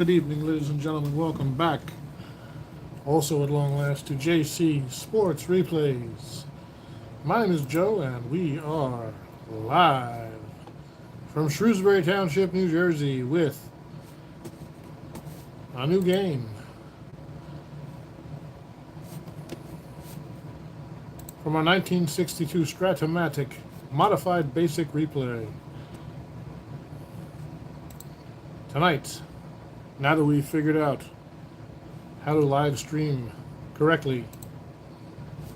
Good evening, ladies and gentlemen. Welcome back, also at long last, to JC Sports Replays. My name is Joe, and we are live from Shrewsbury Township, New Jersey, with a new game from our 1962 Strat-O-Matic Modified Basic Replay. Tonight, now that we've figured out how to live stream correctly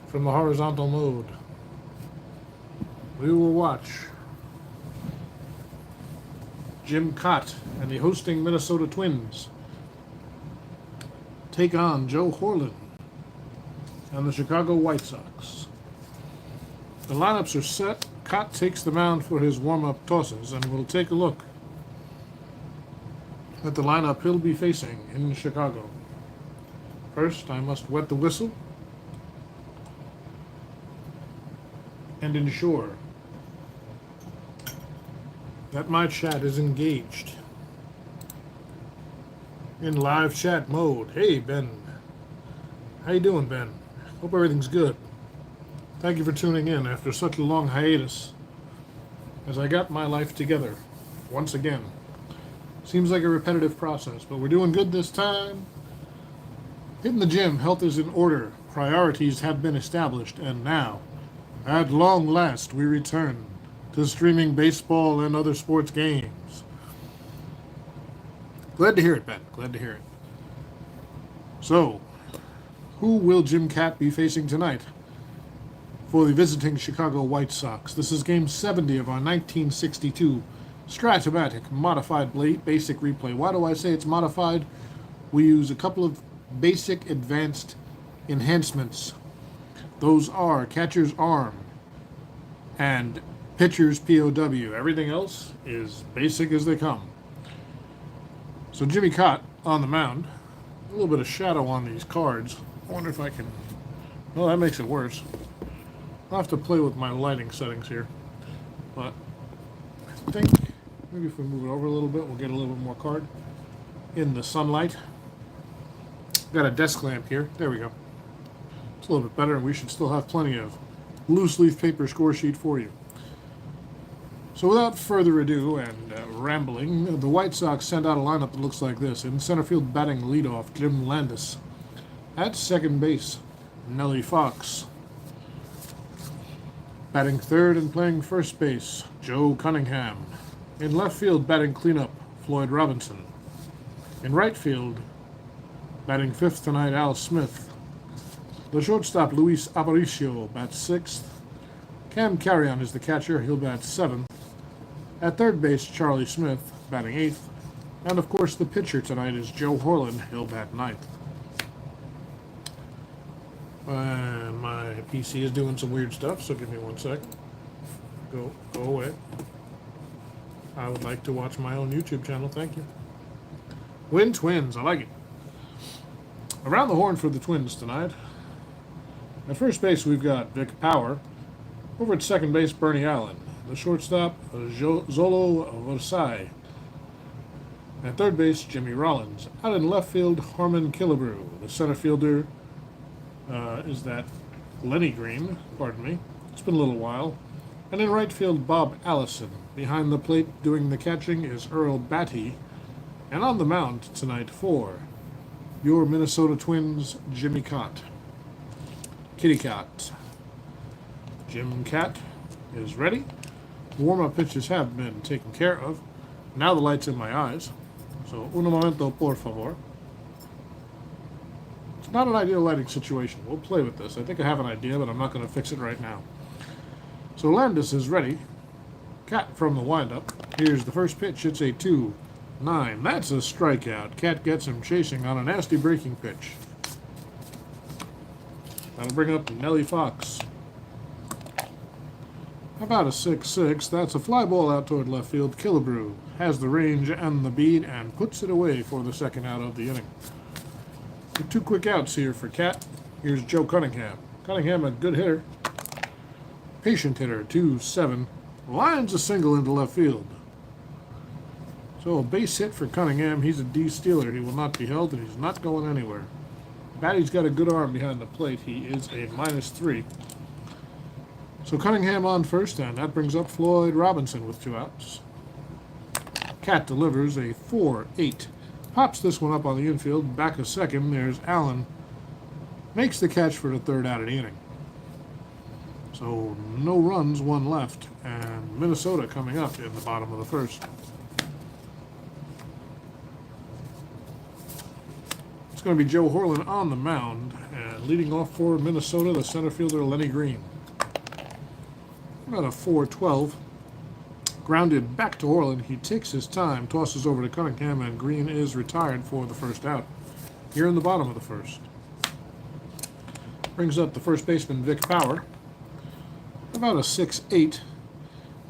from the horizontal mode, we will watch Jim Kaat and the hosting Minnesota Twins take on Joe Horlin and the Chicago White Sox. The lineups are set. Kaat takes the mound for his warm-up tosses, and we'll take a look at the lineup he'll be facing in Chicago. First, I must wet the whistle and ensure that my chat is engaged in live chat mode. Hey, Ben. How you doing, Ben? Hope everything's good. Thank you for tuning in after such a long hiatus as I got my life together once again. Seems like a repetitive process, but we're doing good this time. Hitting the gym, health is in order, priorities have been established, and now, at long last, we return to streaming baseball and other sports games. Glad to hear it, Ben. Glad to hear it. So, who will Jim Kaat be facing tonight for the visiting Chicago White Sox? This is Game 70 of our 1962 Strat-O-Matic Modified Basic Replay. Why do I say it's modified? We use a couple of basic advanced enhancements. Those are catcher's arm and pitcher's POW. Everything else is basic as they come. So Jimmy Kaat on the mound. A little bit of shadow on these cards. I wonder if I can... Well, that makes it worse. I'll have to play with my lighting settings here. But I think maybe if we move it over a little bit, we'll get a little bit more card in the sunlight. Got a desk lamp here. There we go. It's a little bit better, and we should still have plenty of loose leaf paper score sheet for you. So without further ado and rambling, the White Sox send out a lineup that looks like this. In center field, batting leadoff, Jim Landis. At second base, Nellie Fox. Batting third and playing first base, Joe Cunningham. In left field, batting cleanup, Floyd Robinson. In right field, batting fifth tonight, Al Smith. The shortstop, Luis Aparicio, bats sixth. Cam Carrion is the catcher. He'll bat seventh. At third base, Charlie Smith, batting eighth. And, of course, the pitcher tonight is Joe Horlin. He'll bat ninth. And my PC is doing some weird stuff, so give me 1 sec. Go away. I would like to watch my own YouTube channel. Thank you. Win Twins. I like it. Around the horn for the Twins tonight. At first base, we've got Vic Power. Over at second base, Bernie Allen. The shortstop, Zolo Versailles. At third base, Jimmy Rollins. Out in left field, Harmon Killebrew. The center fielder is that Lenny Green. Pardon me. It's been a little while. And in right field, Bob Allison. Behind the plate doing the catching is Earl Batty. And on the mound tonight for your Minnesota Twins, Jimmy Kaat. Kitty Cat. Jim Kaat is ready. Warm-up pitches have been taken care of. Now the light's in my eyes. So, un momento, por favor. It's not an ideal lighting situation. We'll play with this. I think I have an idea, but I'm not going to fix it right now. So Landis is ready. Kaat from the windup. Here's the first pitch. It's a 2-9. That's a strikeout. Kaat gets him chasing on a nasty breaking pitch. That'll bring up Nellie Fox. How about a 6-6? That's a fly ball out toward left field. Killebrew has the range and the beat and puts it away for the second out of the inning. So 2 quick outs here for Kaat. Here's Joe Cunningham. Cunningham, a good hitter. Patient hitter, 2-7. Lines a single into left field. So a base hit for Cunningham. He's a D stealer. He will not be held, and he's not going anywhere. Batty's got a good arm behind the plate. He is a -3. So Cunningham on first, and that brings up Floyd Robinson with 2 outs. Cat delivers a 4-8. Pops this one up on the infield. Back of second, there's Allen. Makes the catch for the 3rd out of the inning. So no runs, 1 left, and Minnesota coming up in the bottom of the 1st. It's going to be Joe Horlin on the mound, and leading off for Minnesota, the center fielder Lenny Green. About a 4-12. Grounded back to Horlin. He takes his time, tosses over to Cunningham, and Green is retired for the 1st out. Here in the bottom of the 1st. Brings up the first baseman, Vic Power. About a 6-8.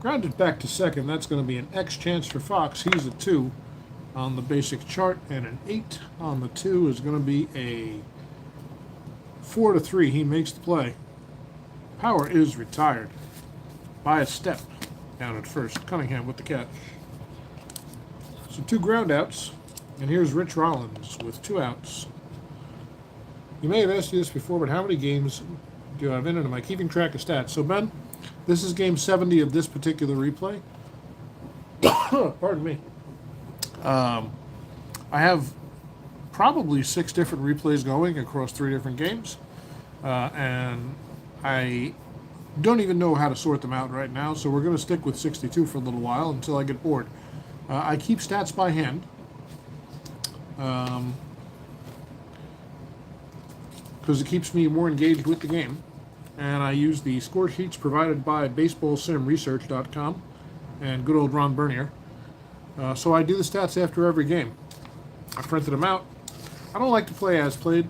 Grounded back to second. That's going to be an X chance for Fox. He's a 2 on the basic chart, and an 8 on the 2 is going to be a 4-3. He makes the play. Power is retired by a step down at first. Cunningham with the catch. So 2 ground outs, and here's Rich Rollins with 2 outs. You may have asked you this before, but how many games do I have in it? Am I keeping track of stats? So, Ben, this is game 70 of this particular replay. Pardon me. I have probably 6 different replays going across 3 different games, and I don't even know how to sort them out right now, so we're going to stick with 62 for a little while until I get bored. I keep stats by hand. Because it keeps me more engaged with the game. And I use the score sheets provided by BaseballSimResearch.com and good old Ron Bernier. So I do the stats after every game. I printed them out. I don't like to play as played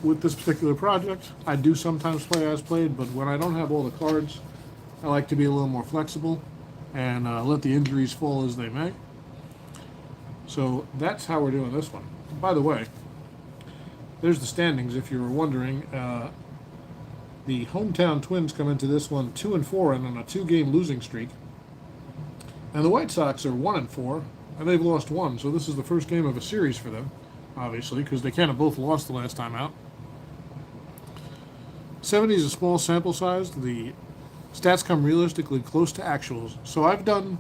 with this particular project. I do sometimes play as played, but when I don't have all the cards, I like to be a little more flexible and let the injuries fall as they may. So that's how we're doing this one. By the way, there's the standings, if you were wondering. The hometown Twins come into this one 2-4 and on a 2-game losing streak. And the White Sox are 1-4, and they've lost 1. So this is the first game of a series for them, obviously, because they can't have both lost the last time out. 70 is a small sample size. The stats come realistically close to actuals. So I've done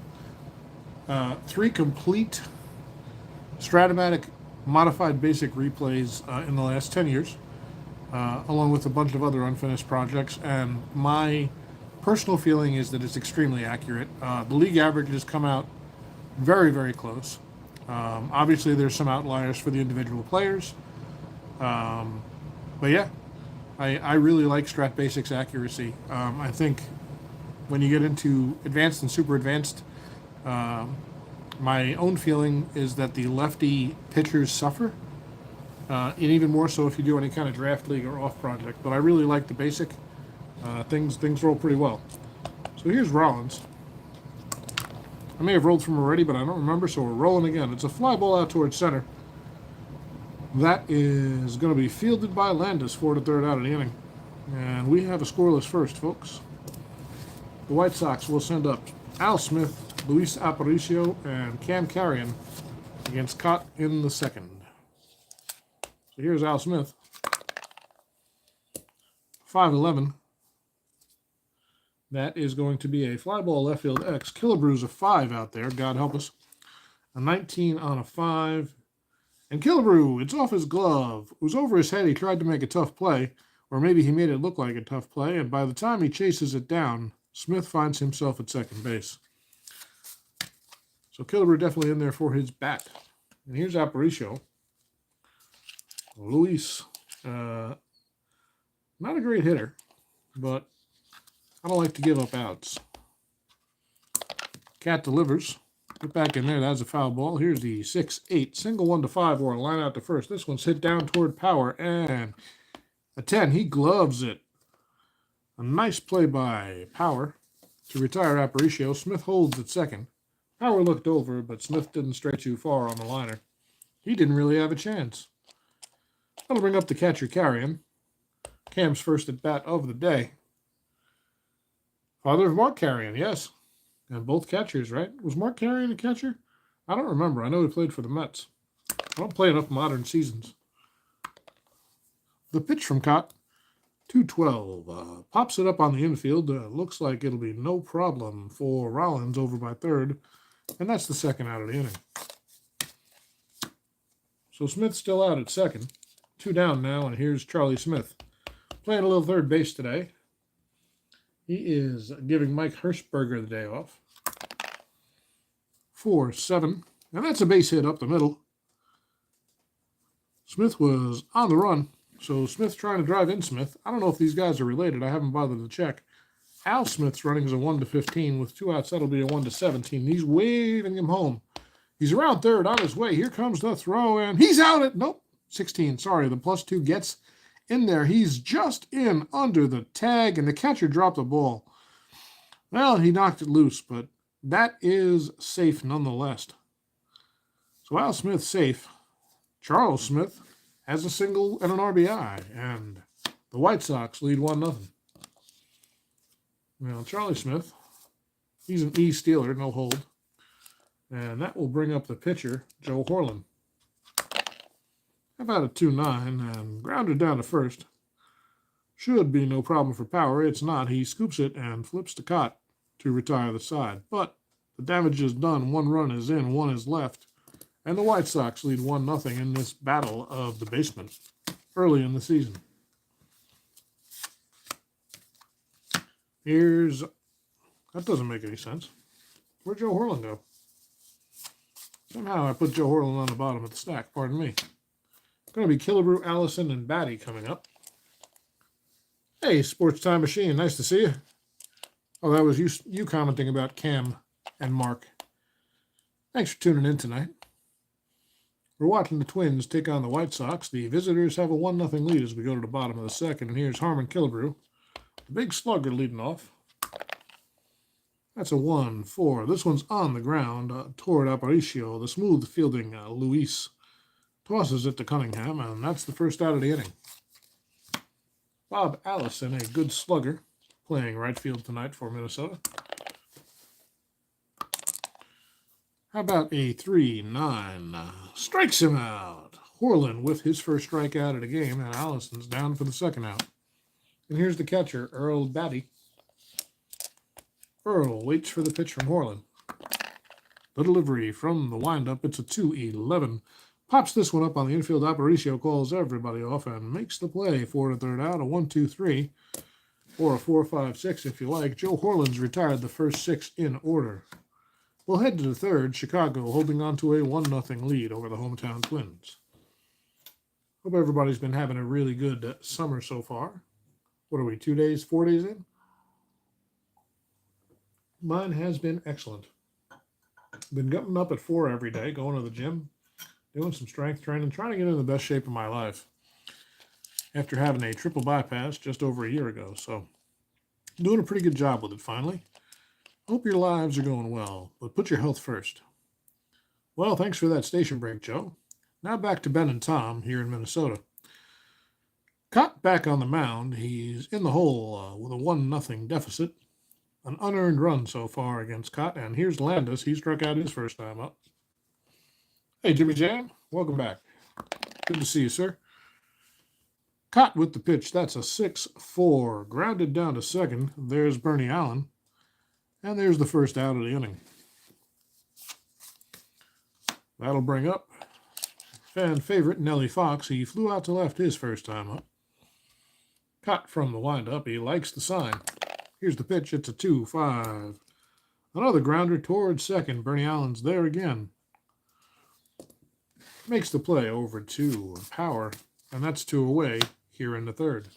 3 complete Strat-O-Matic modified basic replays in the last 10 years, along with a bunch of other unfinished projects, and my personal feeling is that it's extremely accurate. The league averages come out very, very close. Obviously, there's some outliers for the individual players, but yeah, I really like Strat Basics accuracy. I think when you get into advanced and super advanced, my own feeling is that the lefty pitchers suffer, and even more so if you do any kind of draft league or off project. But I really like the basic. Things roll pretty well. So here's Rollins. I may have rolled from already, but I don't remember, so we're rolling again. It's a fly ball out towards center. That is going to be fielded by Landis for the 3rd out of the inning. And we have a scoreless first, folks. The White Sox will send up Al Smith, Luis Aparicio, and Cam Carrion against Cott in the 2nd. So here's Al Smith. 5-11. That is going to be a fly ball left field X. Killebrew's a 5 out there, God help us. A 19 on a 5. And Killebrew, it's off his glove. It was over his head. He tried to make a tough play, or maybe he made it look like a tough play, and by the time he chases it down, Smith finds himself at second base. So Killebrew definitely in there for his bat. And here's Aparicio. Luis, not a great hitter, but I don't like to give up outs. Cat delivers. Get back in there. That's a foul ball. Here's the 6-8. Single 1-5 or a line out to first. This one's hit down toward Power. And a 10. He gloves it. A nice play by Power to retire Aparicio. Smith holds at second. Power looked over, but Smith didn't stray too far on the liner. He didn't really have a chance. That'll bring up the catcher Carrion. Cam's first at bat of the day. Father of Mark Carrion, yes. And both catchers, right? Was Mark Carrion a catcher? I don't remember. I know he played for the Mets. I don't play enough modern seasons. The pitch from Cott, 212. Pops it up on the infield. Looks like it'll be no problem for Rollins over by third. And that's the second out of the inning. So Smith's still out at second. 2 down now, and here's Charlie Smith. Playing a little third base today. He is giving Mike Hirschberger the day off. 4-7. And that's a base hit up the middle. Smith was on the run. So Smith trying to drive in Smith. I don't know if these guys are related. I haven't bothered to check. Al Smith's running is a 1-15. With 2 outs, that'll be a 1-17. He's waving him home. He's around third on his way. Here comes the throw, and he's out at, nope, 16. Sorry, the +2 gets in there. He's just in under the tag, and the catcher dropped the ball. Well, he knocked it loose, but that is safe nonetheless. So Al Smith safe. Charles Smith has a single and an RBI, and the White Sox lead 1-0. Well, Charlie Smith, he's an E stealer, no hold. And that will bring up the pitcher, Joe Horlin. How about a 2-9 and grounded down to first? Should be no problem for Power. It's not. He scoops it and flips to Cott to retire the side. But the damage is done. 1 run is in, 1 is left. And the White Sox lead 1-0 in this battle of the basement early in the season. That doesn't make any sense. Where'd Joe Horlin go? Somehow I put Joe Horlin on the bottom of the stack. Pardon me. Going to be Killebrew, Allison, and Batty coming up. Hey, Sports Time Machine. Nice to see you. Oh, that was you commenting about Cam and Mark. Thanks for tuning in tonight. We're watching the Twins take on the White Sox. The visitors have a 1-0 lead as we go to the bottom of the second. And here's Harmon Killebrew. The big slugger leading off. That's a 1-4. This one's on the ground toward Aparicio. The smooth fielding Luis tosses it to Cunningham, and that's the first out of the inning. Bob Allison, a good slugger, playing right field tonight for Minnesota. How about a 3-9? Strikes him out. Horlin with his first strikeout of the game, and Allison's down for the second out. And here's the catcher, Earl Batty. Earl waits for the pitch from Horlin. The delivery from the windup, it's a 2-11. Pops this one up on the infield. Aparicio calls everybody off and makes the play for the third out, a 1-2-3, or a 4-5-6 if you like. Joe Horlin's retired the first 6 in order. We'll head to the third, Chicago holding on to a 1-0 lead over the hometown Twins. Hope everybody's been having a really good summer so far. What are we, 4 days in? Mine has been excellent. Been getting up at 4 every day, going to the gym, doing some strength training, trying to get in the best shape of my life after having a triple bypass just over a year ago. So, doing a pretty good job with it finally. Hope your lives are going well, but put your health first. Well, thanks for that station break, Joe. Now back to Ben and Tom here in Minnesota. Cott back on the mound. He's in the hole with a 1-0 deficit. An unearned run so far against Cott. And here's Landis. He struck out his first time up. Hey, Jimmy Jan. Welcome back. Good to see you, sir. Cott with the pitch. That's a 6-4. Grounded down to second. There's Bernie Allen. And there's the first out of the inning. That'll bring up fan favorite Nellie Fox. He flew out to left his first time up. Cott from the windup. He likes the sign. Here's the pitch. It's a 2-5. Another grounder towards second. Bernie Allen's there again. Makes the play over to Power. And that's 2 away here in the third.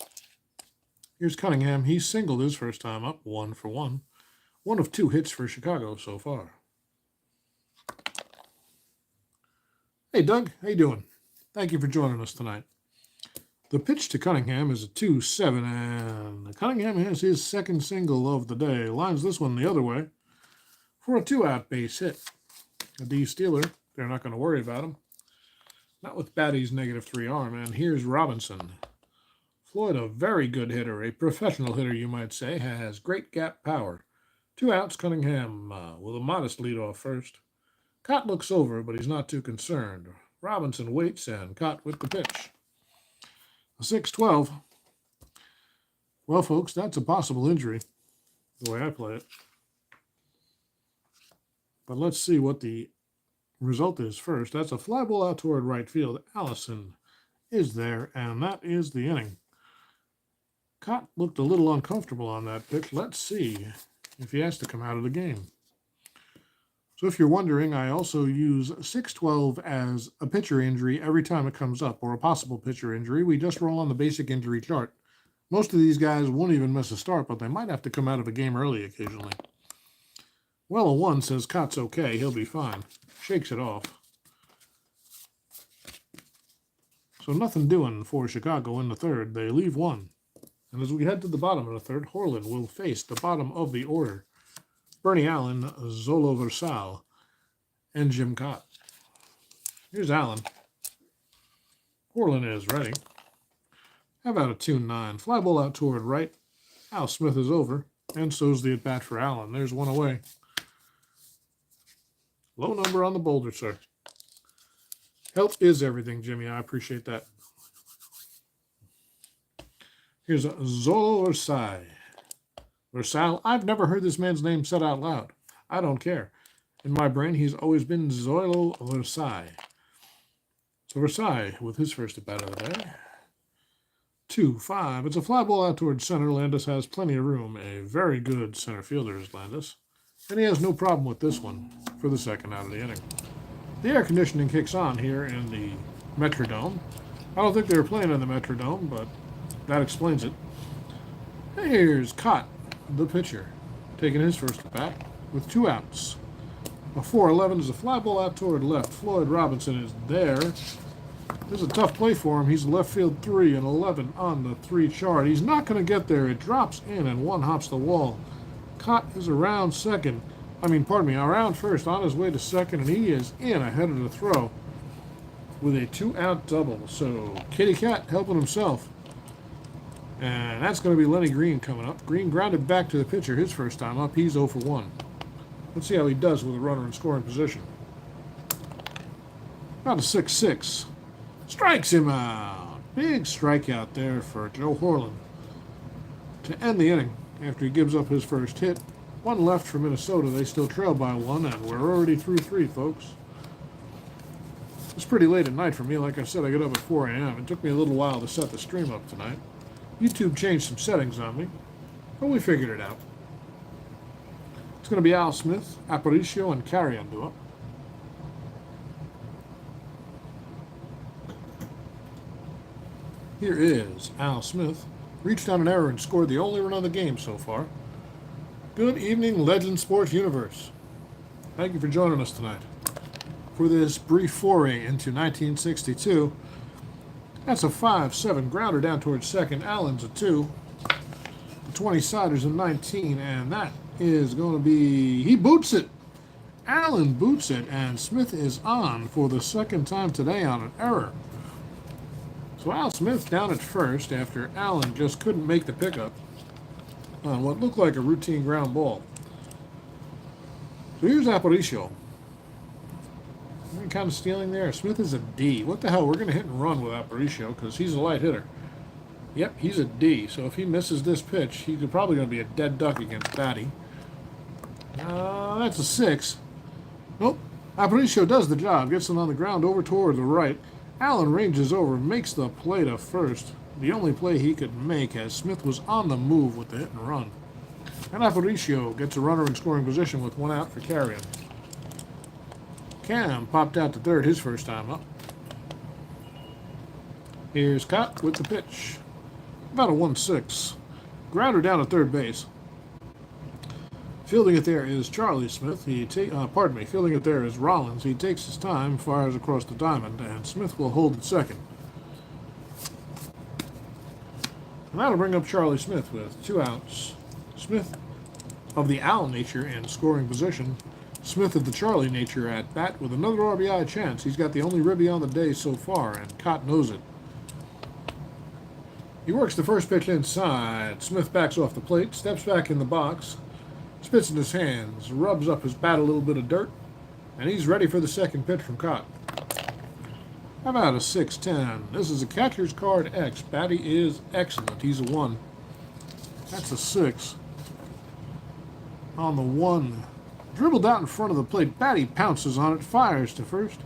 Here's Cunningham. He singled his first time up. 1 for 1. 1 of 2 hits for Chicago so far. Hey, Doug. How you doing? Thank you for joining us tonight. The pitch to Cunningham is a 2-7, and Cunningham has his second single of the day. Lines this one the other way for a 2-out base hit. A D stealer. They're not going to worry about him. Not with Batty's -3 arm. And here's Robinson. Floyd, a very good hitter, a professional hitter, you might say, has great gap power. 2 outs, Cunningham with a modest leadoff first. Cott looks over, but he's not too concerned. Robinson waits, and Cott with the pitch. A 6-12. Well, folks, that's a possible injury, the way I play it. But let's see what the result is first. That's a fly ball out toward right field. Allison is there, and that is the inning. Cott looked a little uncomfortable on that pitch. Let's see if he has to come out of the game. So if you're wondering, I also use 6-12 as a pitcher injury every time it comes up, or a possible pitcher injury. We just roll on the basic injury chart. Most of these guys won't even miss a start, but they might have to come out of a game early occasionally. Well, a 1 says Cott's okay. He'll be fine. Shakes it off. So nothing doing for Chicago in the third. They leave 1. And as we head to the bottom of the third, Horland will face the bottom of the order. Bernie Allen, Zolo Versal, and Jim Cott. Here's Allen. Horland is ready. How about a 2-9? Fly ball out toward right. Al Smith is over, and so's the at-bat for Allen. There's one away. Low number on the boulder, sir. Help is everything, Jimmy. I appreciate that. Here's a Zolo Versal. I've never heard this man's name said out loud. I don't care. In my brain, he's always been Zolo Versal. So Versal with his first at-bat of the day. 2-5. It's a fly ball out towards center. Landis has plenty of room. A very good center fielder is Landis. And he has no problem with this one for the second out of the inning. The air conditioning kicks on here in the Metrodome. I don't think they were playing in the Metrodome, but that explains it. Here's Cott, the pitcher, taking his first at bat with 2 outs. A 4-11 is a fly ball out toward left. Floyd Robinson is there. This is a tough play for him. He's left field 3 and 11 on the 3 chart. He's not going to get there. It drops in and 1 hops the wall. Cott is around first on his way to second, and he is in ahead of the throw with a 2-out double. So Kitty Cat helping himself. And that's going to be Lenny Green coming up. Green grounded back to the pitcher his first time up. He's 0 for 1. Let's see how he does with a runner in scoring position. About a 6-6. Strikes him out. Big strikeout there for Joe Horland to end the inning after he gives up his first hit. 1 left for Minnesota. They still trail by 1, and we're already through 3, folks. It's pretty late at night for me. Like I said, I get up at 4 a.m. It took me a little while to set the stream up tonight. YouTube changed some settings on me, but we figured it out. It's going to be Al Smith, Aparicio, and Carrion do it. Here is Al Smith. Reached on an error and scored the only run of the game so far. Good evening, Legend Sports Universe. Thank you for joining us tonight for this brief foray into 1962. That's a 5-7 grounder down towards second. Allen's a 2. The 20-sider's a 19, and that is going to be... He boots it. Allen boots it, and Smith is on for the second time today on an error. So Al Smith down at first after Allen just couldn't make the pickup on what looked like a routine ground ball. So here's Aparicio. Any kind of stealing there? Smith is a D. What the hell? We're going to hit and run with Aparicio because he's a light hitter. Yep, he's a D. So if he misses this pitch, he's probably going to be a dead duck against Batty. That's a 6. Nope. Aparicio does the job. Gets it on the ground over toward the right. Allen ranges over, makes the play to first. The only play he could make as Smith was on the move with the hit and run. And Aparicio gets a runner in scoring position with 1 out for Carrion. Cam popped out to third his first time up. Here's Cott with the pitch. About a 1-6. Grounder down at third base. Fielding it there is Charlie Smith. Fielding it there is Rollins. He takes his time, fires across the diamond, and Smith will hold at second. And that'll bring up Charlie Smith with 2 outs. Smith of the Al nature in scoring position. Smith of the Charlie nature at bat with another RBI chance. He's got the only ribby on the day so far, and Cott knows it. He works the first pitch inside. Smith backs off the plate, steps back in the box, spits in his hands, rubs up his bat a little bit of dirt, And he's ready for the second pitch from Cott. How about a 6-10? This is a catcher's card X. Batty is excellent. He's a 1. That's a 6. On the 1. Dribbled out in front of the plate. Batty pounces on it, fires to first.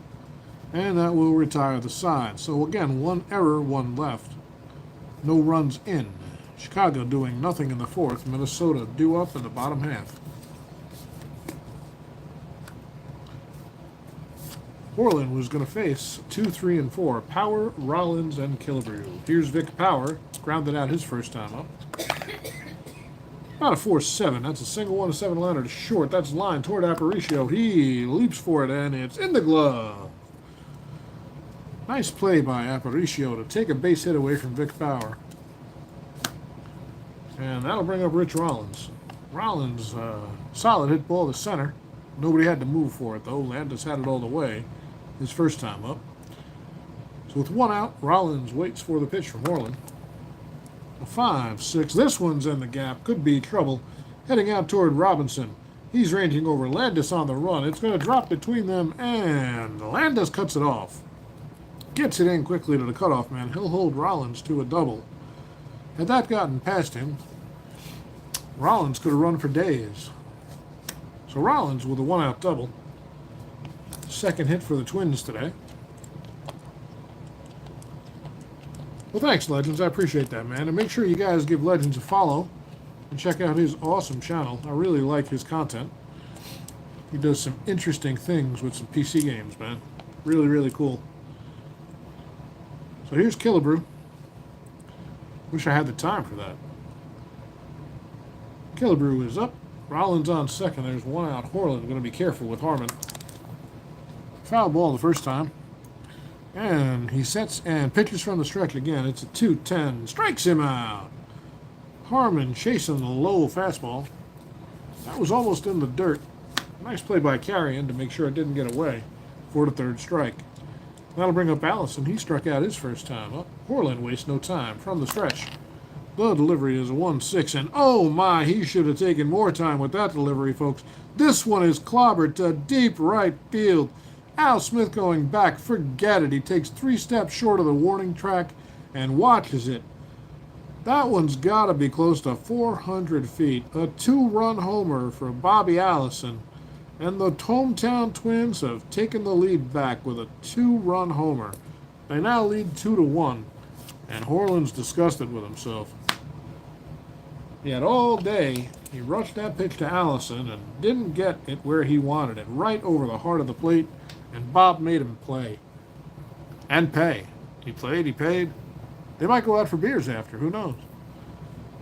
And that will retire the side. So again, 1 error, 1 left. No runs in. Chicago doing nothing in the 4th. Minnesota due up in the bottom half. Orland was going to face 2, 3, and 4. Power, Rollins, and Killebrew. Here's Vic Power. Grounded out his first time up. About a 4-7. That's a single 1, a 7-liner to short. That's line toward Aparicio. He leaps for it, and it's in the glove. Nice play by Aparicio to take a base hit away from Vic Power. And that'll bring up Rich Rollins. Rollins, solid hit ball to center. Nobody had to move for it, though. Landis had it all the way his first time up. So with 1 out, Rollins waits for the pitch from Orland. A 5-6. This one's in the gap. Could be trouble. Heading out toward Robinson. He's ranging over Landis on the run. It's going to drop between them, and Landis cuts it off. Gets it in quickly to the cutoff man. He'll hold Rollins to a double. Had that gotten past him, Rollins could have run for days. So Rollins with a 1-out double. Second hit for the Twins today. Well, thanks, Legends. I appreciate that, man. And make sure you guys give Legends a follow and check out his awesome channel. I really like his content. He does some interesting things with some PC games, man. Really, really cool. So here's Killebrew. Wish I had the time for that. Killebrew is up. Rollins on second. There's 1 out. Horland going to be careful with Harmon. Foul ball the first time. And he sets and pitches from the stretch again. It's a 2-10. Strikes him out. Harmon chasing the low fastball. That was almost in the dirt. Nice play by Carrion to make sure it didn't get away for the 3rd strike. That'll bring up Allison. He struck out his first time up. Horland wastes no time from the stretch. The delivery is a 1-6, and oh my, he should have taken more time with that delivery, folks. This one is clobbered to deep right field. Al Smith going back, forget it. He takes 3 steps short of the warning track and watches it. That one's got to be close to 400 feet. A 2-run homer for Bobby Allison. And the hometown Twins have taken the lead back with a 2-run homer. They now lead 2-1. And Horland's disgusted with himself. He had all day. He rushed that pitch to Allison and didn't get it where he wanted it. Right over the heart of the plate. And Bob made him play. And pay. He played, he paid. They might go out for beers after. Who knows?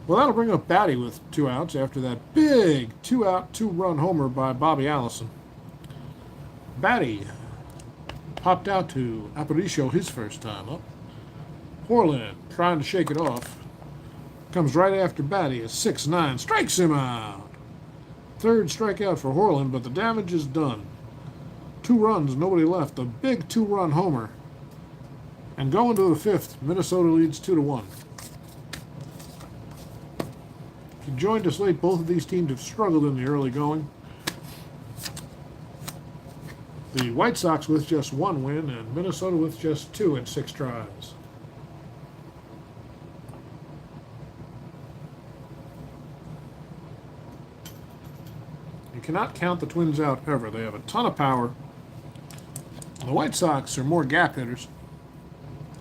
Well, that'll bring up Batty with 2 outs after that big 2-out, 2-run homer by Bobby Allison. Batty popped out to Aparicio his first time up. Horland trying to shake it off. Comes right after Batty. A 6-9. Strikes him out. 3rd strikeout for Horland, but the damage is done. 2 runs, nobody left. A big 2-run homer. And going to the 5th, Minnesota leads 2-1. If you joined us late, both of these teams have struggled in the early going. The White Sox with just 1 win, and Minnesota with just 2 in 6 tries. You cannot count the Twins out ever. They have a ton of power. The White Sox are more gap hitters.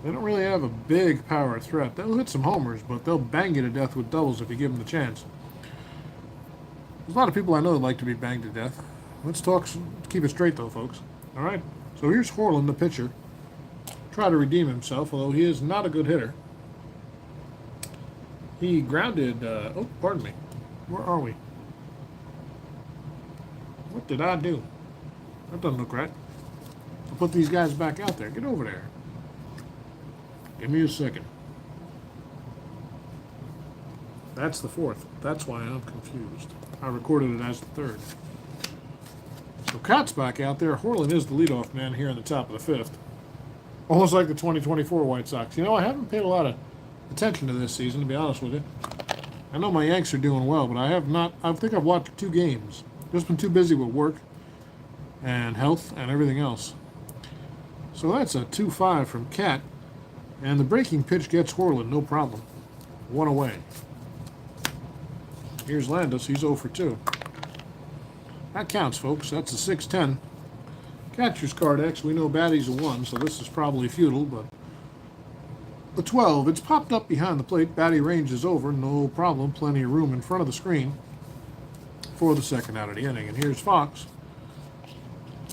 They don't really have a big power threat. They'll hit some homers, but they'll bang you to death with doubles if you give them the chance. There's a lot of people I know that like to be banged to death. Let's keep it straight though, folks. All right. So here's Horland, the pitcher. Try to redeem himself, although he is not a good hitter. He grounded. Oh, pardon me. Where are we? What did I do? That doesn't look right. I'll put these guys back out there. Get over there. Give me a second. That's the 4th. That's why I'm confused. I recorded it as the 3rd. So Cott's back out there. Horland is the leadoff man here in the top of the 5th. Almost like the 2024 White Sox. You know, I haven't paid a lot of attention to this season, to be honest with you. I know my Yanks are doing well, but I have not. I think I've watched 2 games. Just been too busy with work. and health and everything else. So that's a 2-5 from Cat. And the breaking pitch gets Horland, no problem. 1 away. Here's Landis, he's 0 for 2. That counts, folks. That's a 6-10. Catcher's card X, we know Batty's a 1, so this is probably futile, but a 12. It's popped up behind the plate. Batty range is over, no problem. Plenty of room in front of the screen for the second out of the inning. And here's Fox.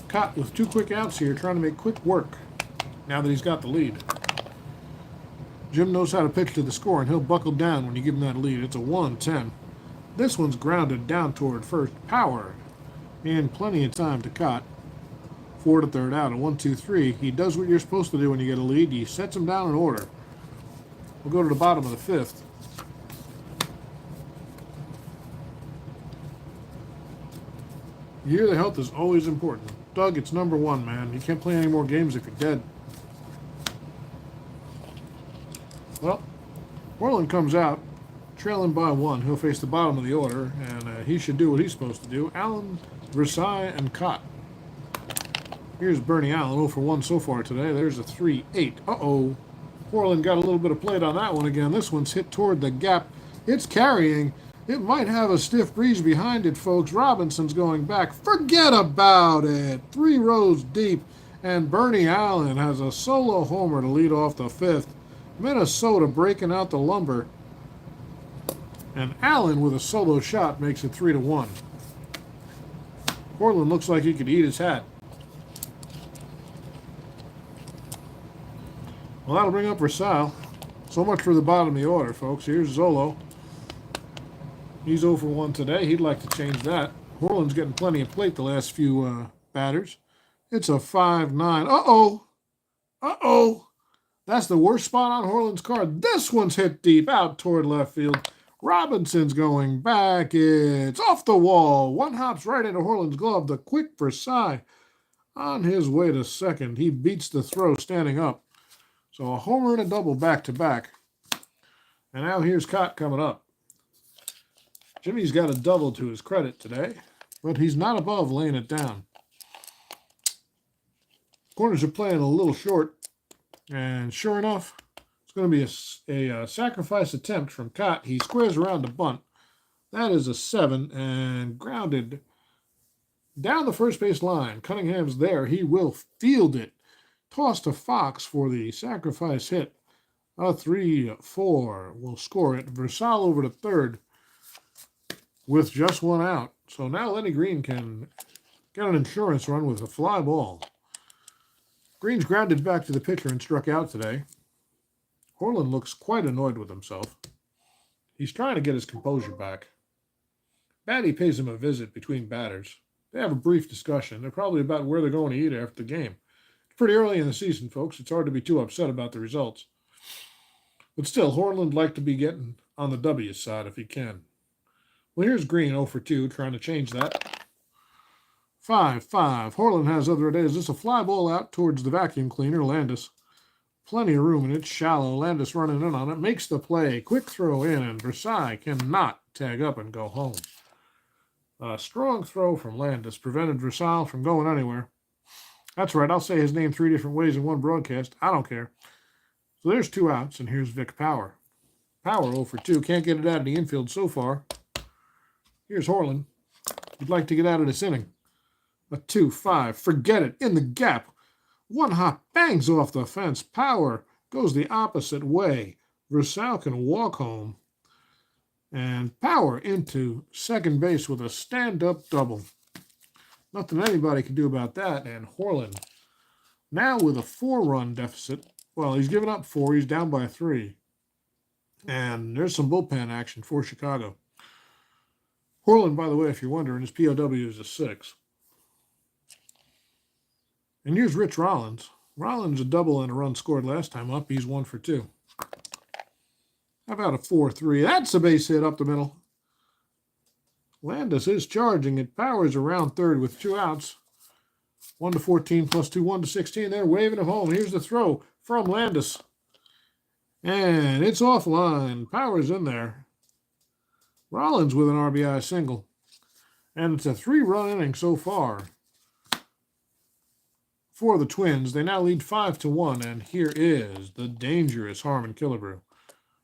Caught with 2 quick outs here, trying to make quick work now that he's got the lead. Jim knows how to pitch to the score, and he'll buckle down when you give him that lead. It's a 1-10. This one's grounded down toward first. Power. And plenty of time to Cott. 4 to third out. A 1-2-3. He does what you're supposed to do when you get a lead. He sets them down in order. We'll go to the bottom of the 5th. Yearly health is always important. Doug, it's number 1, man. You can't play any more games if you're dead. Well, Horland comes out, trailing by 1. He'll face the bottom of the order, and he should do what he's supposed to do. Allen, Versailles, and Cott. Here's Bernie Allen, 0 for 1 so far today. There's a 3-8. Uh-oh. Horland got a little bit of plate on that one again. This one's hit toward the gap. It's carrying. It might have a stiff breeze behind it, folks. Robinson's going back. Forget about it. 3 rows deep, and Bernie Allen has a solo homer to lead off the 5th. Minnesota breaking out the lumber. And Allen with a solo shot makes it 3-1. Horland looks like he could eat his hat. Well, that'll bring up Versailles. So much for the bottom of the order, folks. Here's Zolo. He's 0 for 1 today. He'd like to change that. Horland's getting plenty of plate the last few batters. It's a 5-9. Uh-oh. Uh-oh. That's the worst spot on Horland's card. This one's hit deep out toward left field. Robinson's going back. It's off the wall. One hops right into Horland's glove. The quick Versailles on his way to second. He beats the throw standing up. So a homer and a double back-to-back. And now here's Cott coming up. Jimmy's got a double to his credit today, but he's not above laying it down. Corners are playing a little short, and sure enough, it's going to be a sacrifice attempt from Cott. He squares around the bunt. That is a 7, and grounded down the first base line. Cunningham's there. He will field it. Toss to Fox for the sacrifice hit. A 3-4 will score it. Versailles over to third with just 1 out. So now Lenny Green can get an insurance run with a fly ball. Green's grounded back to the pitcher and struck out today. Horland looks quite annoyed with himself. He's trying to get his composure back. Batty pays him a visit between batters. They have a brief discussion. They're probably about where they're going to eat after the game. It's pretty early in the season, folks. It's hard to be too upset about the results. But still, Horland'd like to be getting on the W side if he can. Well, here's Green 0 for 2, trying to change that. 5-5. Horland has other ideas. This is a fly ball out towards the vacuum cleaner, Landis. Plenty of room, and it's shallow. Landis running in on it. Makes the play. Quick throw in, and Versailles cannot tag up and go home. A strong throw from Landis prevented Versailles from going anywhere. That's right. I'll say his name 3 different ways in one broadcast. I don't care. So there's 2 outs, and here's Vic Power. Power 0 for 2. Can't get it out of the infield so far. Here's Horland. He'd like to get out of this inning. A 2-5. Forget it. In the gap. 1 hop bangs off the fence. Power goes the opposite way. Versailles can walk home. And Power into second base with a stand-up double. Nothing anybody can do about that. And Horland now with a 4-run deficit. Well, he's given up 4. He's down by 3. And there's some bullpen action for Chicago. Horland, by the way, if you're wondering, his POW is a 6. And here's Rich Rollins. Rollins a double and a run scored last time up. He's 1 for 2. How about a 4-3? That's a base hit up the middle. Landis is charging it. Powers around third with 2 outs. 1 to 14 plus 2, 1 to 16. They're waving him home. Here's the throw from Landis. And it's offline. Powers in there. Rollins with an RBI single. And it's a 3-run inning so far. for the Twins. They now lead 5-1, and here is the dangerous Harmon Killebrew.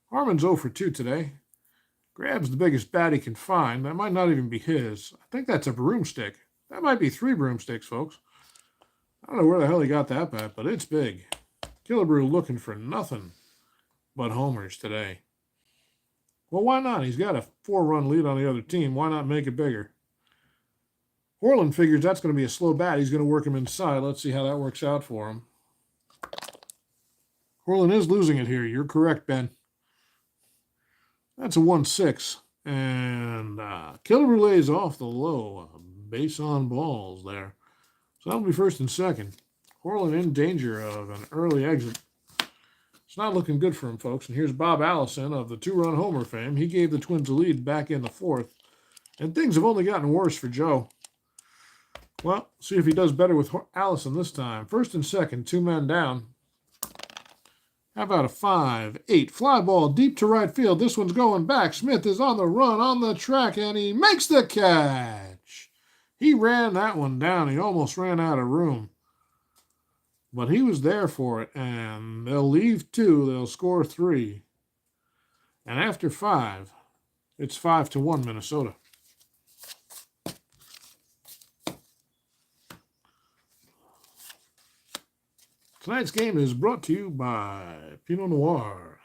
Harmon's 0 for 2 today. Grabs the biggest bat he can find. That might not even be his. I think that's a broomstick. That might be 3 broomsticks, folks. I don't know where the hell he got that bat, but it's big. Killebrew looking for nothing but homers today. Well, why not? He's got a 4-run lead on the other team. Why not make it bigger? Orland figures that's going to be a slow bat. He's going to work him inside. Let's see how that works out for him. Orland is losing it here. You're correct, Ben. That's a 1-6. And Killebrew lays off the low. Base on balls there. So that'll be first and second. Orland in danger of an early exit. It's not looking good for him, folks. And here's Bob Allison of the 2-run homer fame. He gave the Twins a lead back in the 4th. And things have only gotten worse for Joe. Well, see if he does better with Allison this time. First and second, 2 men down. How about a 5-8 fly ball deep to right field? This one's going back. Smith is on the run, on the track, and he makes the catch. He ran that one down. He almost ran out of room. But he was there for it, and they'll leave 2. They'll score 3. And after 5, it's 5-1 Minnesota. Tonight's game is brought to you by Pinot Noir.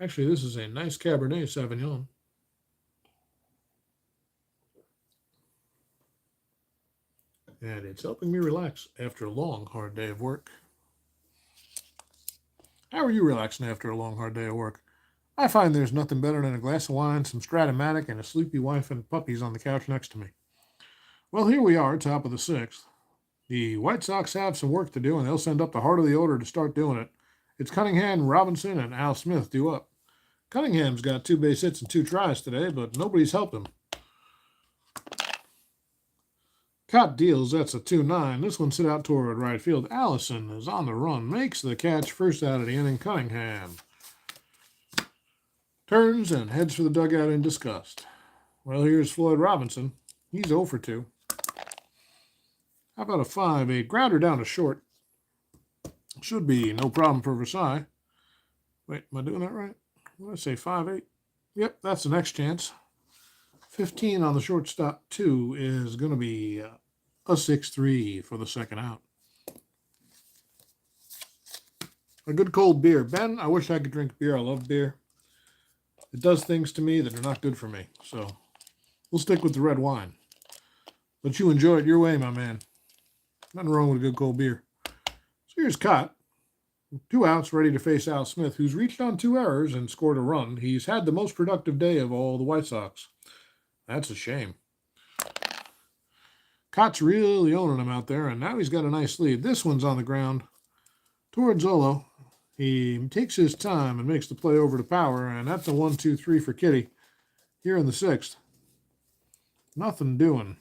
Actually, this is a nice Cabernet Sauvignon. And it's helping me relax after a long, hard day of work. How are you relaxing after a long, hard day of work? I find there's nothing better than a glass of wine, some Strat-O-Matic, and a sleepy wife and puppies on the couch next to me. Well, here we are, top of the 6th. The White Sox have some work to do, and they'll send up the heart of the order to start doing it. It's Cunningham, Robinson, and Al Smith due up. Cunningham's got 2 base hits and 2 tries today, but nobody's helped him. Cott deals, that's a 2-9. This one's hit out toward right field. Allison is on the run, makes the catch, first out of the inning. Cunningham turns and heads for the dugout in disgust. Well, here's Floyd Robinson. He's 0 for 2. How about a 5-8 grounder down to short? Should be no problem for Versailles. Wait, am I doing that right? What did I say, 5-8? Yep, that's the next chance. 15 on the shortstop, 2 is going to be a 6-3 for the second out. A good cold beer. Ben, I wish I could drink beer. I love beer. It does things to me that are not good for me. So we'll stick with the red wine. But you enjoy it your way, my man. Nothing wrong with a good cold beer. So here's Cott. 2 outs, ready to face Al Smith, who's reached on 2 errors and scored a run. He's had the most productive day of all the White Sox. That's a shame. Cott's really owning him out there, and now he's got a nice lead. This one's on the ground towards Zolo. He takes his time and makes the play over to Power, and that's a 1-2-3 for Kitty here in the 6th. Nothing doing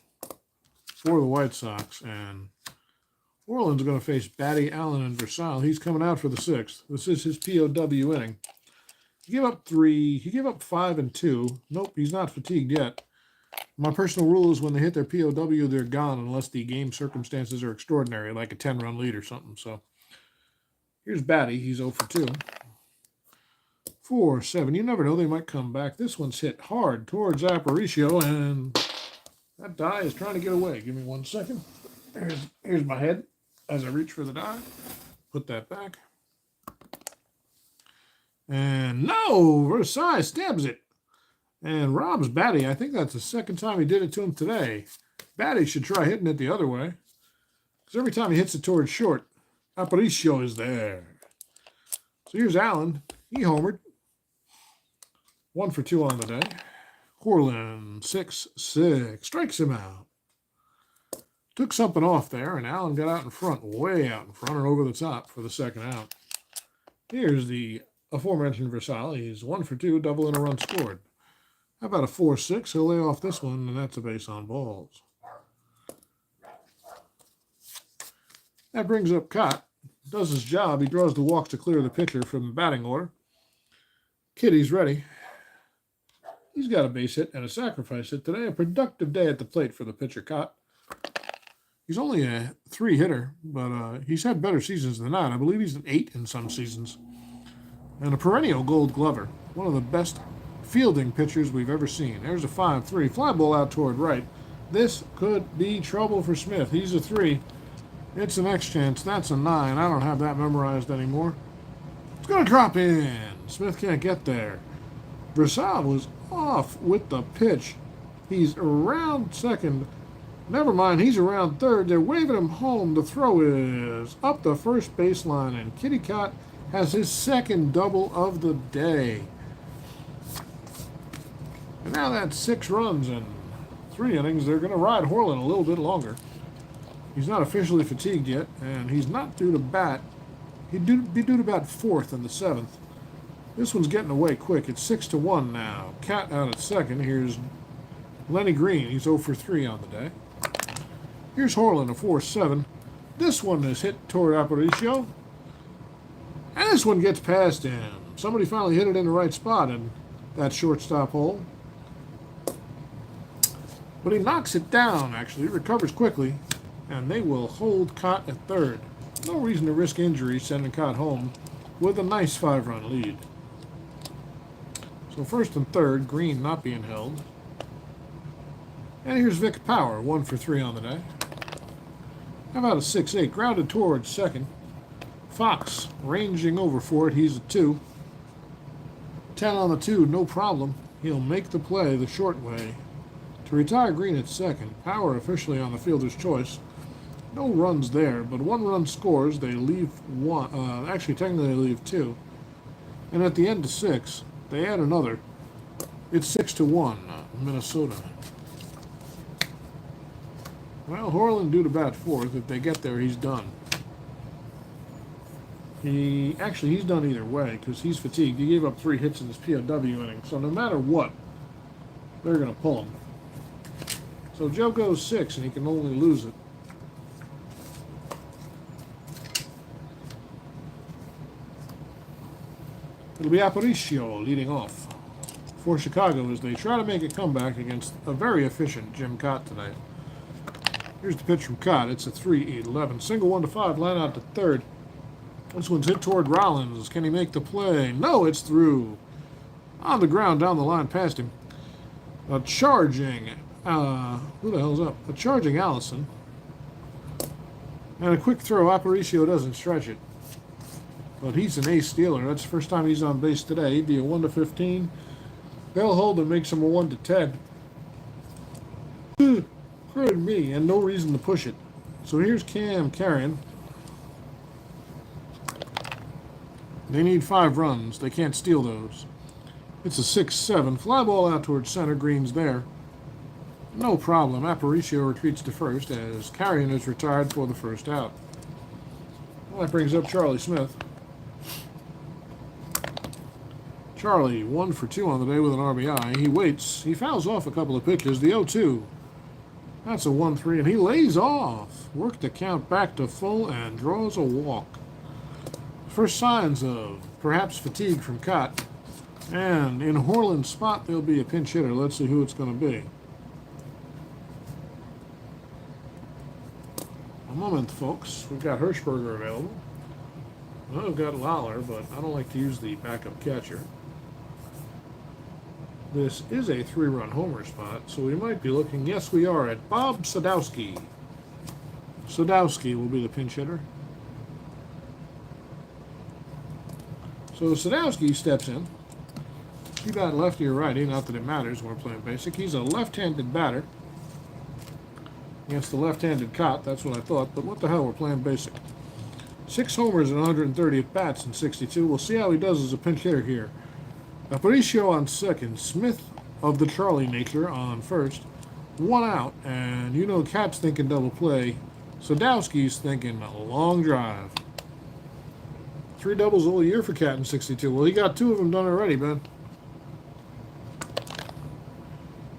for the White Sox, and Orland's going to face Batty, Allen, and Versailles. He's coming out for the 6th. This is his POW inning. He gave up 3. He gave up 5 and 2. Nope, he's not fatigued yet. My personal rule is when they hit their POW, they're gone unless the game circumstances are extraordinary, like a 10-run lead or something. So here's Batty. He's 0 for 2. 4-7. You never know. They might come back. This one's hit hard towards Aparicio, and that die is trying to get away. Give me 1 second. Here's my head as I reach for the die. Put that back. And no, Versailles stabs it. And robs Batty. I think that's the second time he did it to him today. Batty should try hitting it the other way. Because every time he hits it towards short, Aparicio is there. So here's Allen. He homered. 1 for 2 on the day. Orland, 6-6. Strikes him out. Took something off there, and Allen got out in front, way out in front, and over the top for the second out. Here's the aforementioned Versailles. He's 1 for 2, double and a run scored. How about a 4-6? He'll lay off this one, and that's a base on balls. That brings up Cott. Does his job. He draws the walks to clear the pitcher from the batting order. Kitty's ready. He's got a base hit and a sacrifice hit today. A productive day at the plate for the pitcher, Cott. He's only a 3 hitter, but he's had better seasons than that. I believe he's an 8 in some seasons. And a perennial gold glover. One of the best fielding pitchers we've ever seen. There's a 5-3. Fly ball out toward right. This could be trouble for Smith. He's a 3. It's the next chance. That's a 9. I don't have that memorized anymore. It's going to drop in. Smith can't get there. Versal was off with the pitch. He's around second. Never mind, he's around third. They're waving him home. The throw is up the first baseline, and Kitty Cott has his second double of the day. And now that's 6 runs in 3 innings. They're going to ride Horland a little bit longer. He's not officially fatigued yet, and he's not due to bat. He'd be due to bat 4th in the 7th. This one's getting away quick. It's 6-1 now. Cat out at second. Here's Lenny Green. He's 0 for 3 on the day. Here's Horland, a 4-7. This one is hit toward Aparicio. And this one gets past him. Somebody finally hit it in the right spot in that shortstop hole. But he knocks it down, actually. He recovers quickly. And they will hold Cott at third. No reason to risk injury sending Cott home with a nice 5-run lead. So first and third, Green not being held. And here's Vic Power, 1 for 3 on the day. How about a 6-8? Grounded towards second. Fox ranging over for it. He's a 2. 10 on the 2, no problem. He'll make the play the short way to retire Green at second. Power officially on the fielder's choice. No runs there, but 1 run scores. They leave 1. Actually, technically they leave 2. And at the end of 6, they add another. It's 6-1, Minnesota. Well, Horland due to bat 4th. If they get there, he's done. He's done either way because he's fatigued. He gave up 3 hits in his POW inning. So no matter what, they're going to pull him. So Joe goes 6, and he can only lose it. It'll be Aparicio leading off for Chicago as they try to make a comeback against a very efficient Jim Cott tonight. Here's the pitch from Cott. It's a 3-8-11. Single 1-5, line out to third. This one's hit toward Rollins. Can he make the play? No, it's through. On the ground, down the line, past him. A charging, who the hell's up? A charging Allison. And a quick throw. Aparicio doesn't stretch it. But he's an ace stealer. That's the first time he's on base today. He'd be a 1-15. They'll hold and makes him a 1-10. Pardon me, and no reason to push it. So here's Cam carrying. They need 5 runs. They can't steal those. It's a 6-7. Fly ball out towards center. Green's there. No problem. Aparicio retreats to first as Carrion is retired for the first out. Well, that brings up Charlie Smith. Charlie, 1 for 2 on the day with an RBI. He waits. He fouls off a couple of pitches. The 0-2. That's a 1-3, and he lays off. Worked the count back to full and draws a walk. First signs of perhaps fatigue from Cott. And in Horland's spot, there'll be a pinch hitter. Let's see who it's going to be. A moment, folks. We've got Hirschberger available. Well, we've got Lawler, but I don't like to use the backup catcher. This is a 3-run homer spot, so we might be looking, yes we are, at Bob Sadowski. Sadowski will be the pinch hitter. So Sadowski steps in. He bat lefty or righty, not that it matters when we're playing basic. He's a left-handed batter against the left-handed Cott. That's what I thought, but what the hell, we're playing basic. 6 homers and 130 at-bats in 62. We'll see how he does as a pinch hitter here. Aparicio on second. Smith of the Charlie nature on first. 1 out, and you know Cat's thinking double play. Sadowski's thinking a long drive. 3 doubles all year for Cat in 62. Well, he got 2 of them done already, man.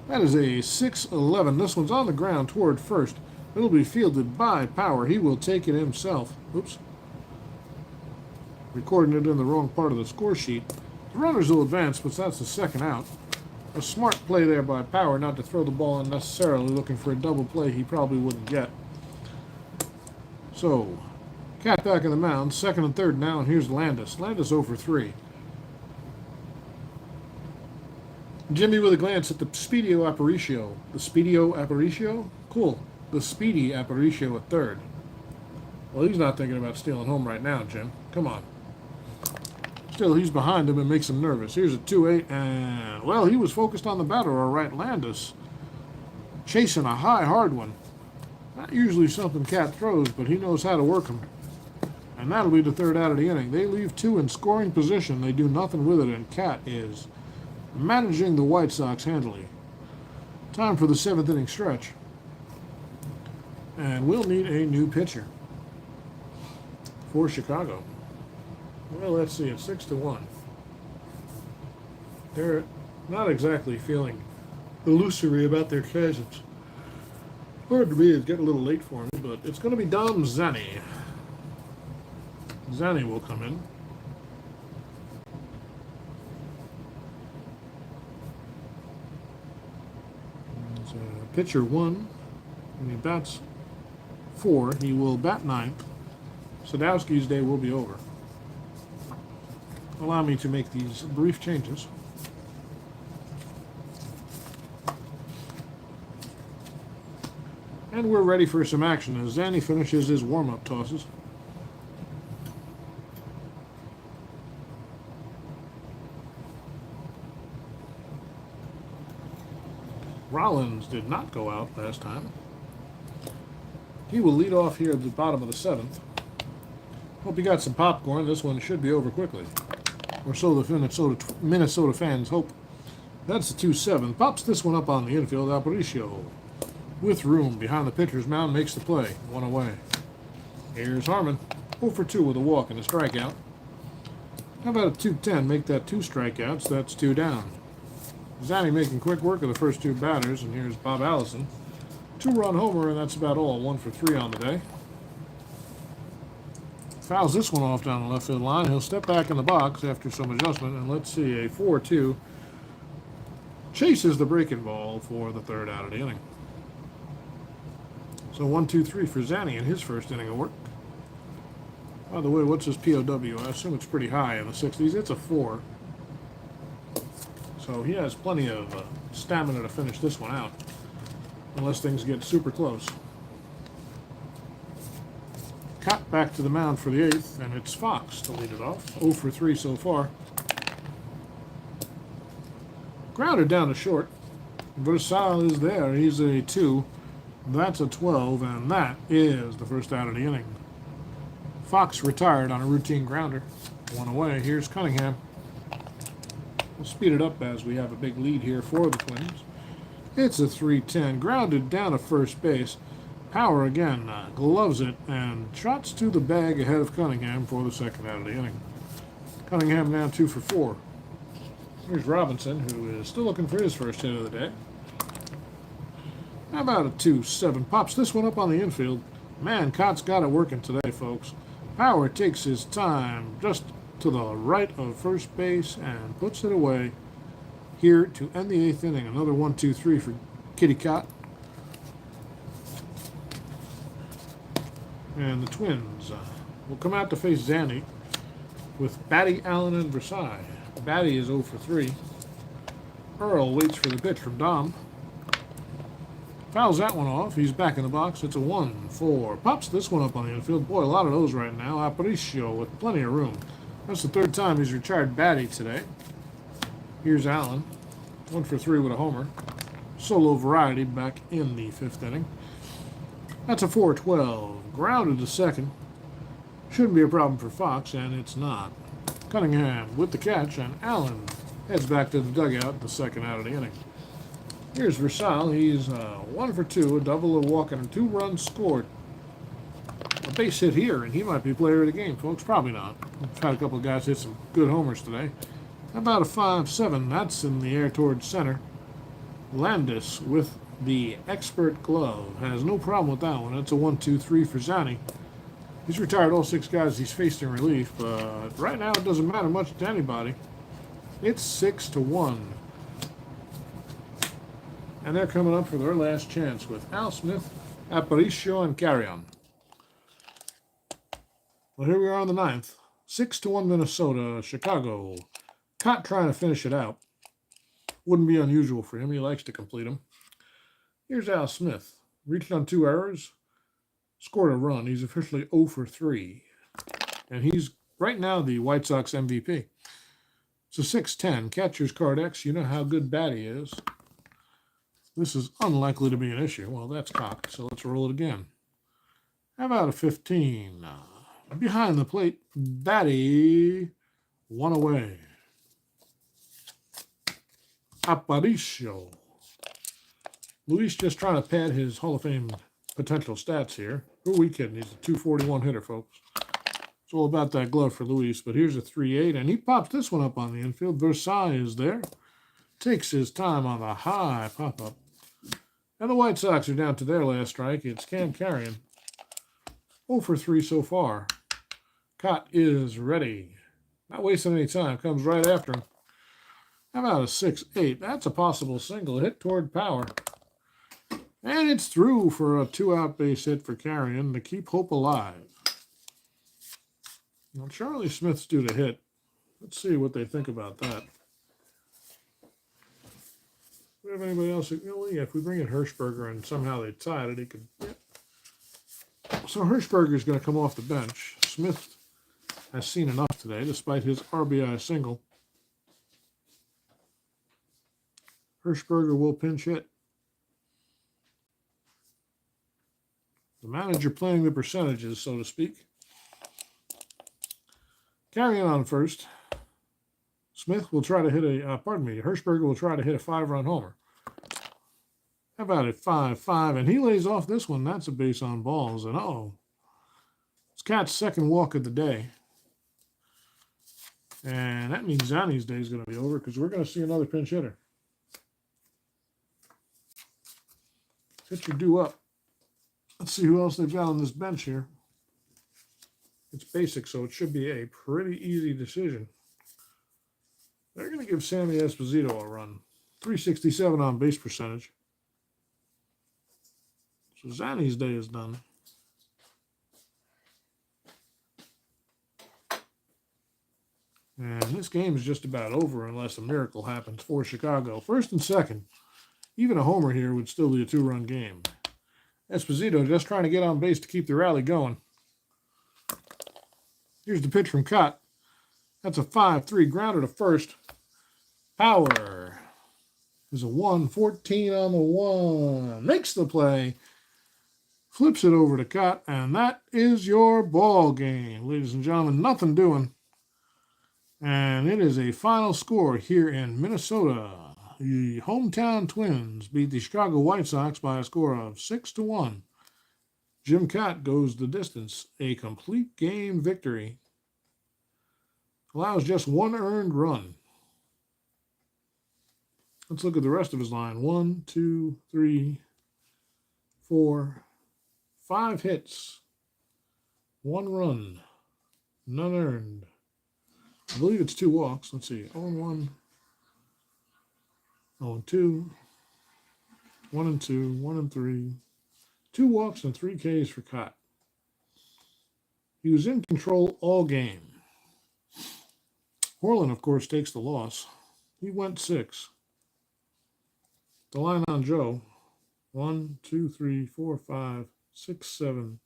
That is a 6-11. This one's on the ground toward first. It'll be fielded by Power. He will take it himself. Oops. Recording it in the wrong part of the score sheet. The runners will advance, but that's the second out. A smart play there by Power not to throw the ball unnecessarily, looking for a double play he probably wouldn't get. So, Cat back in the mound, second and third now, and here's Landis. Landis 0 for 3. Jimmy with a glance at the Speedio Aparicio. The Speedio Aparicio? Cool. The Speedy Aparicio at third. Well, he's not thinking about stealing home right now, Jim. Come on. Still, he's behind him and makes him nervous. Here's a 2-8, and, well, he was focused on the batter, all right. Landis chasing a high, hard one. Not usually something Cat throws, but he knows how to work them. And that'll be the third out of the inning. They leave two in scoring position. They do nothing with it, and Cat is managing the White Sox handily. Time for the seventh inning stretch. And we'll need a new pitcher for Chicago. Well, let's see. It's 6-1. They're not exactly feeling illusory about their chances. Hard to me. It's getting a little late for me, but it's going to be Dom Zanni. Zanni will come in. Pitcher 1, and he bats 4. He will bat 9th. Sadowski's day will be over. Allow me to make these brief changes. And we're ready for some action as Zanni finishes his warm-up tosses. Rollins did not go out last time. He will lead off here at the bottom of the 7th. Hope you got some popcorn. This one should be over quickly. Or so the Minnesota fans hope. That's the 2-7. Pops this one up on the infield. Aparicio, with room behind the pitcher's mound, makes the play. One away. Here's Harmon. 0 for 2 with a walk and a strikeout. How about a 2-10? Make that 2 strikeouts. That's 2 down. Zanni making quick work of the first 2 batters, and here's Bob Allison. 2-run homer, and that's about all. 1 for 3 on the day. Fouls this one off down the left field line. He'll step back in the box after some adjustment, and let's see, a 4-2. Chases the breaking ball for the third out of the inning. So 1-2-3 for Zanni in his first inning of work. By the way, what's his POW? I assume it's pretty high in the 60s. It's a 4. So he has plenty of stamina to finish this one out, unless things get super close. Cut back to the mound for the 8th, and it's Fox to lead it off. 0 for 3 so far. Grounded down to short. Versal is there. He's a 2. That's a 12, and that is the first out of the inning. Fox retired on a routine grounder. 1 away. Here's Cunningham. We'll speed it up as we have a big lead here for the Twins. It's a 3-10. Grounded down to first base. Power again gloves it and trots to the bag ahead of Cunningham for the second out of the inning. Cunningham now 2 for 4. Here's Robinson, who is still looking for his first hit of the day. How about a 2-7? Pops this one up on the infield. Man, Cott's got it working today, folks. Power takes his time just to the right of first base and puts it away here to end the 8th inning. Another 1-2-3 for Kitty Cott. And the Twins will come out to face Zanni with Batty, Allen, and Versailles. Batty is 0 for 3. Earl waits for the pitch from Dom. Fouls that one off. He's back in the box. It's a 1-4. Pops this one up on the infield. Boy, a lot of those right now. Aparicio with plenty of room. That's the 3rd time he's retired Batty today. Here's Allen. 1 for 3 with a homer. Solo variety back in the 5th inning. That's a 4-12. Grounded to second. Shouldn't be a problem for Fox, and it's not. Cunningham with the catch, and Allen heads back to the dugout, the second out of the inning. Here's Versal. He's 1 for 2, a double, a walk, and a 2 runs scored. A base hit here, and he might be player of the game, folks. Probably not. We've had a couple of guys hit some good homers today. How about a 5-7? That's in the air towards center. Landis with the expert glove has no problem with that one. That's a 1-2-3 for Zanni. He's retired all 6 guys he's faced in relief, but right now it doesn't matter much to anybody. It's 6-1. And they're coming up for their last chance with Al Smith, Aparicio, and Carrion. Well, here we are on the 9th. 6-1 Minnesota. Chicago. Cott trying to finish it out. Wouldn't be unusual for him. He likes to complete them. Here's Al Smith. Reached on 2 errors. Scored a run. He's officially 0 for 3. And he's right now the White Sox MVP. So 6-10. Catcher's card X. You know how good bat he is. This is unlikely to be an issue. Well, that's cocked, so let's roll it again. How about a 15? Behind the plate, Batty, 1 away. Aparicio. Luis just trying to pad his Hall of Fame potential stats here. Who are we kidding? He's a 241 hitter, folks. It's all about that glove for Luis, but here's a 3-8, and he pops this one up on the infield. Versailles is there. Takes his time on the high pop-up. And the White Sox are down to their last strike. It's Cam Carrion. 0 for 3 so far. Cott is ready. Not wasting any time. Comes right after him. How about a 6-8? That's a possible single. Hit toward power. And it's through for a 2-out base hit for Carrion to keep hope alive. Now, Charlie Smith's due to hit. Let's see what they think about that. Do we have anybody else? Yeah, if we bring in Hirschberger and somehow they tied it, he could. Yeah. So Hirschberger's going to come off the bench. Smith has seen enough today, despite his RBI single. Hirschberger will pinch hit. The manager playing the percentages, so to speak. Carrying on first. Smith will try to hit a, Hirschberger will try to hit a 5-run homer. How about it, 5-5? And he lays off this one. That's a base on balls. And it's Cat's second walk of the day. And that means Zani's day is going to be over because we're going to see another pinch hitter. Pitcher due up. Let's see who else they've got on this bench here. It's basic, so it should be a pretty easy decision. They're going to give Sammy Esposito a run. 367 on base percentage. So Zani's day is done. And this game is just about over unless a miracle happens for Chicago. First and second. Even a homer here would still be a 2-run game. Esposito just trying to get on base to keep the rally going. Here's the pitch from Cott. That's a 5-3 grounder to first. Power is a 1-14 on the 1. Makes the play. Flips it over to Cott, and that is your ball game. Ladies and gentlemen, nothing doing. And it is a final score here in Minnesota. The hometown Twins beat the Chicago White Sox by a score of 6-1. Jim Cott goes the distance. A complete game victory. Allows just 1 earned run. Let's look at the rest of his line. 1, 2, 3, 4, 5 hits. 1 run. None earned. I believe it's 2 walks. Let's see. 0-1. 0-2. 1-2. 1-3. 2 walks and 3 Ks for Cott. He was in control all game. Horland, of course, takes the loss. He went 6. The line on Joe. 1, 2, 3, 4, 5, 6, 7,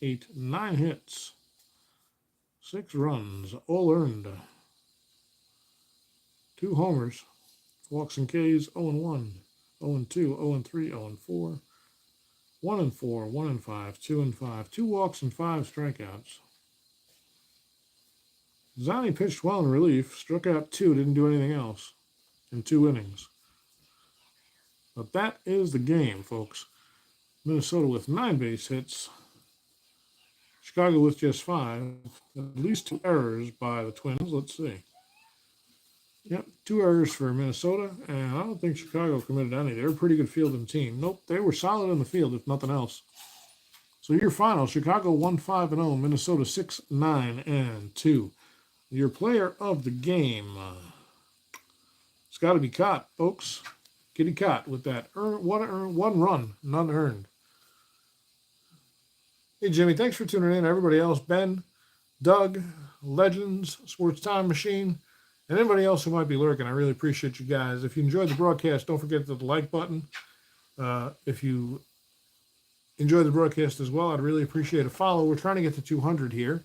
8, 9 hits. 6 runs, all earned. 2 homers. Walks and Ks, 0-1, 0-2, 0-3, 0-4. 1-4, 1-5, 2-5, 2 walks and 5 strikeouts. Zani pitched well in relief, struck out 2, didn't do anything else in 2 innings. But that is the game, folks. Minnesota with 9 base hits. Chicago with just 5. At least 2 errors by the Twins. Let's see. Yep, 2 errors for Minnesota, and I don't think Chicago committed any. They're a pretty good fielding team. Nope, they were solid in the field, if nothing else. So your final, Chicago 1-5-0, Minnesota 6-9-2. Your player of the game, it's got to be Cott, folks. Kitty Cott with that 1 run, none earned. Hey, Jimmy, thanks for tuning in. Everybody else, Ben, Doug, Legends, Sports Time Machine, and anybody else who might be lurking. I really appreciate you guys. If you enjoyed the broadcast, don't forget the like button. If you enjoy the broadcast as well, I'd really appreciate a follow. We're trying to get to 200 here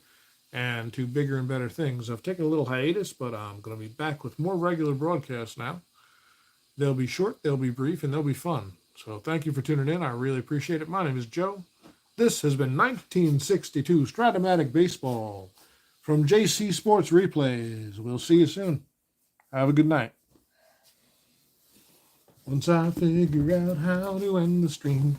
and to bigger and better things. I've taken a little hiatus, but I'm going to be back with more regular broadcasts now. They'll be short, they'll be brief, and they'll be fun. So thank you for tuning in. I really appreciate it. My name is Joe. This has been 1962 Strat-O-Matic Baseball from JC Sports Replays. We'll see you soon. Have a good night. Once I figure out how to end the stream,